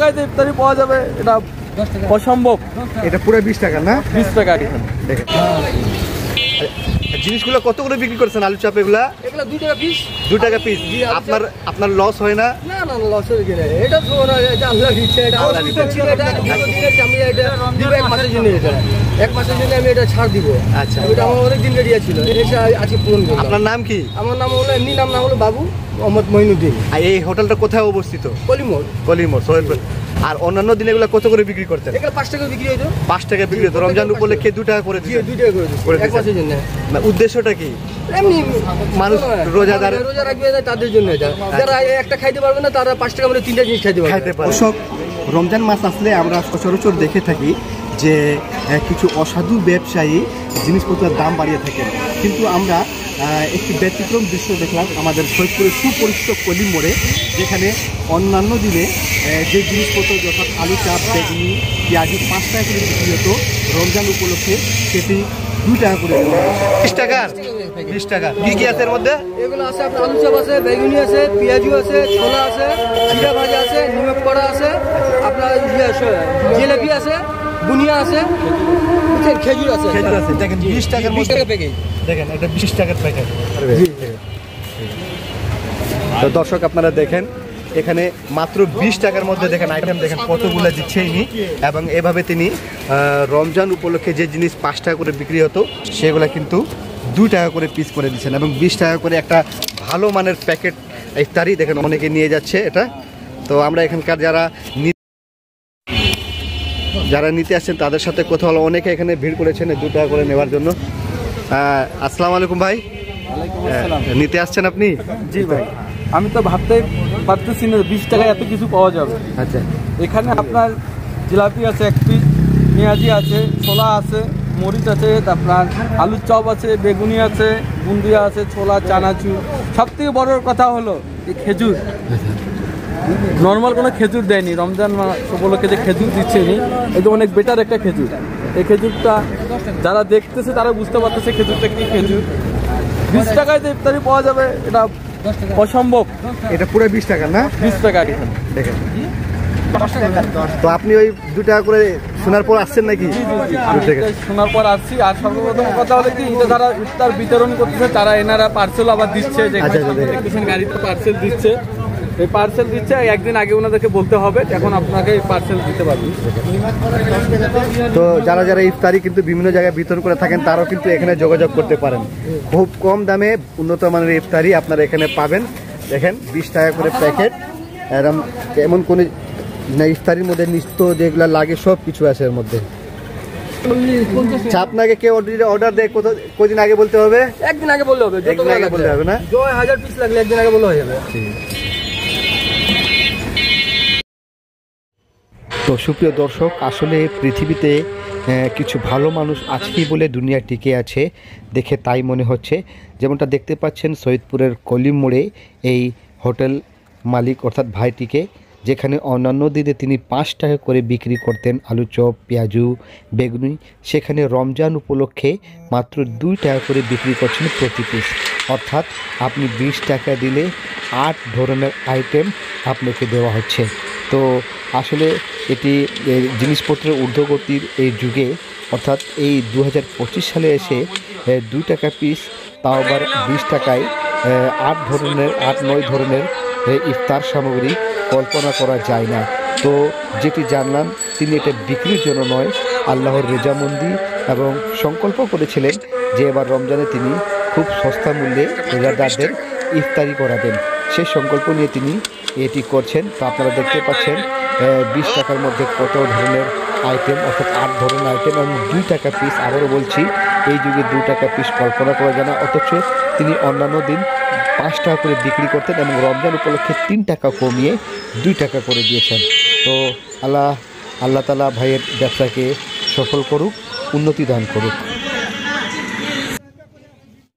টাকায় যে ইফতারি পাওয়া যাবে এটা অসম্ভব। এটা পুরো 20 টাকা না? 20 টাকা। দেখেন জিনিসগুলো কত করে বিক্রি করছেন আলু চাপ? এগুলা 2 টাকা পিস। 2 টাকা পিস। আপনার লস হয় না? না না, লস হয়ে গেলে এটা তো না, এটা আল্লাহ দিচ্ছে। এটা আল্লাহ দিচ্ছে। এটা আমি এটা দিব 1 মাসের জন্য। এটা 1 মাসের জন্য আমি এটা ছাড় দিব। আচ্ছা, এটা আমার অনেক দিন রেডি ছিল, এটা আজকে পূরণ করলাম। আপনার নাম কি? আমার নাম হলো এমনি নাম হলো বাবু মোহাম্মদ মঈনুদ্দিন। আর এই হোটেলটা কোথায় অবস্থিত? কলিমোড় সোহেলপুর। আর অন্যান্য দিনে এগুলো কত করে বিক্রি করতেন? এগুলো 5 টাকা বিক্রি হইতো। 5 টাকা বিক্রি হতো। রমজান উপলক্ষে 2 টাকা করে দিতেন? 2 টাকা করে দিতেন 1 মাসের জন্য। না, উদ্দেশ্যটা কি? এমনি মানুষ রোজা রাখবে তাদের জন্য এটা। যারা একটা খাইতে পারবে না তারা 5 টাকা করে 3টা জিনিস খাইতে পারবে। দর্শক, রমজান মাস আসলে আমরা সচরাচর দেখে থাকি যে কিছু অসাধু ব্যবসায়ী জিনিসপত্রের দাম বাড়িয়ে থাকেন, কিন্তু আমরা একটি ব্যতিক্রম দৃশ্য দেখলাম আমাদের সৈয়দপুরের সুপরিচিত কলিমোড়ে, যেখানে অন্যান্য দিনে যে জিনিসপত্র যথা আলু চাপ, বেগুনি, পেঁয়াজি 5 টাকা করে বিক্রি হতো, রমজান উপলক্ষে সেটি 2 টাকা করে। 20 টাকা? 20 টাকা। কি কি আছে এর মধ্যে? এগুলো আছে আপনার আলু চাপ আছে, বেগুনি আছে, পেঁয়াজু আছে, ছোলা আছে, জিরা ভাজা আছে, নিমক কড়া আছে, আপনার জিলাপি আছে, বুনিয়া আছে, খেজুর আছে। দেখেন 20 টাকার মধ্যে প্যাকেট। দেখেন এটা 20 টাকার প্যাকেট। তো দর্শক আপনারা দেখেন এখানে মাত্র 20 টাকার মধ্যে দেখেন আইটেম দেখেন কতগুলো দিচ্ছেইনি, এবং এভাবে তিনি রমজান উপলক্ষে যে জিনিস 5 টাকা করে বিক্রি হতো সেগুলো কিন্তু 2 টাকা করে পিস করে দিচ্ছেন, এবং 20 টাকা করে একটা ভালো মানের প্যাকেট ইফতারি দেখেন অনেকে নিয়ে যাচ্ছে এটা। তো আমরা এখানকার যারা নিতে আসছেন তাদের সাথে কথা হলো, অনেকে এখানে ভিড় করেছেন 2 টাকা করে নেওয়ার জন্য। আসসালামু আলাইকুম ভাই। নিতে আসছেন আপনি? জি ভাই, আমি তো ভাবতে পারতেছি না 20 টাকায় এত কিছু পাওয়া যাবে। আচ্ছা, এখানে আপনার জিলাপি আছে 1 পিস, পেঁয়াজি আছে, ছোলা আছে, মরিচ আছে, আপনার আলুর চপ আছে, বেগুনি আছে, বুন্দিয়া আছে, ছোলা, চানাচুর। সবথেকে বড় কথা হলো এই খেজুর। নর্মাল কোনো খেজুর দেয়নি, রমজান উপলক্ষে যে খেজুর দিচ্ছে নি, এটা অনেক বেটার একটা খেজুর। এই খেজুরটা যারা দেখতেছে তারা বুঝতে পারতেছে খেজুরটা কি খেজুর। 20 টাকায় যে ইফতারি পাওয়া যাবে এটা অসম্ভব। এটা পুরো 20 টাকা না? 20 টাকা। দেখেন তো আপনি ওই 2 টাকা করে শোনার পর আসছেন নাকি? শোনার পর আসছি। আর সর্বপ্রথম কথা হলো কি, এটা যারা ইফতার বিতরণ করতেছে তারা এনারা পার্সেল আবার দিচ্ছে, গাড়িতে পার্সেল দিচ্ছে। এই পার্সেল দিচ্ছে, একদিন আগে ওনাদেরকে বলতে হবে, এখন আপনাকে এই পার্সেল দিতে পারবেন। তো যারা যারা ইফতারি কিন্তু বিভিন্ন জায়গায় বিতরণ করে থাকেন তারাও কিন্তু এখানে যোগাযোগ করতে পারেন। খুব কম দামে উন্নত মানের ইফতারি আপনারা এখানে পাবেন। দেখেন 20 টাকা করে প্যাকেট। এমন কোনো ইফতারির মধ্যে নিত্য যেগুলো লাগে সব কিছু আছে এর মধ্যে। আপনাকে কেউ অর্ডার দেয় কদিন আগে বলতে হবে? একদিন আগে বললে হবে। একদিন আগে বলতে হবে না? 1000 পিস লাগলে একদিন আগে বললে হয়ে যাবে। তো সুপ্রিয় দর্শক, আসলে পৃথিবীতে কিছু ভালো মানুষ আছেই বলে দুনিয়া টিকে আছে দেখে তাই মনে হচ্ছে। যেমনটা দেখতে পাচ্ছেন সৈয়দপুরের কলিমোড়ে এই হোটেল মালিক অর্থাৎ ভাইটিকে, যেখানে অন্যান্য দিনে তিনি 5 টাকা করে বিক্রি করতেন আলু চপ, পেঁয়াজু, বেগুনি, সেখানে রমজান উপলক্ষে মাত্র 2 টাকা করে বিক্রি করছেন প্রতি পিস। অর্থাৎ আপনি 20 টাকা দিলে 8 ধরনের আইটেম আপনাকে দেওয়া হচ্ছে। তো আসলে এটি জিনিসপত্রের ঊর্ধ্বগতির এই যুগে, অর্থাৎ এই 2025 সালে এসে 2 টাকা পিস, তাও আবার 20 টাকায় 8-9 ধরনের ইফতার সামগ্রী কল্পনা করা যায় না। তো যেটি জানলাম তিনি এটা বিক্রির জন্য নয়, আল্লাহর রেজামন্দি এবং সংকল্প করেছিলেন যে এবার রমজানে তিনি খুব সস্তা মূল্যে রোজাদারদের ইফতারি করাবেন। সেই সংকল্প নিয়ে তিনি এটি করছেন। তো আপনারা দেখতে পাচ্ছেন 20 টাকার মধ্যে কত ধরনের আইটেম, অর্থাৎ 8 ধরনের আইটেম এবং 2 টাকা পিস। আবারও বলছি, এই যুগে 2 টাকা পিস কল্পনা করা যায় না, অথচ তিনি অন্যান্য দিন 5 টাকা করে বিক্রি করতেন এবং রমজান উপলক্ষে 3 টাকা কমিয়ে 2 টাকা করে দিয়েছেন। তো আল্লাহ তাআলা ভাইয়ের ব্যবসাকে সফল করুক, উন্নতি দান করুক।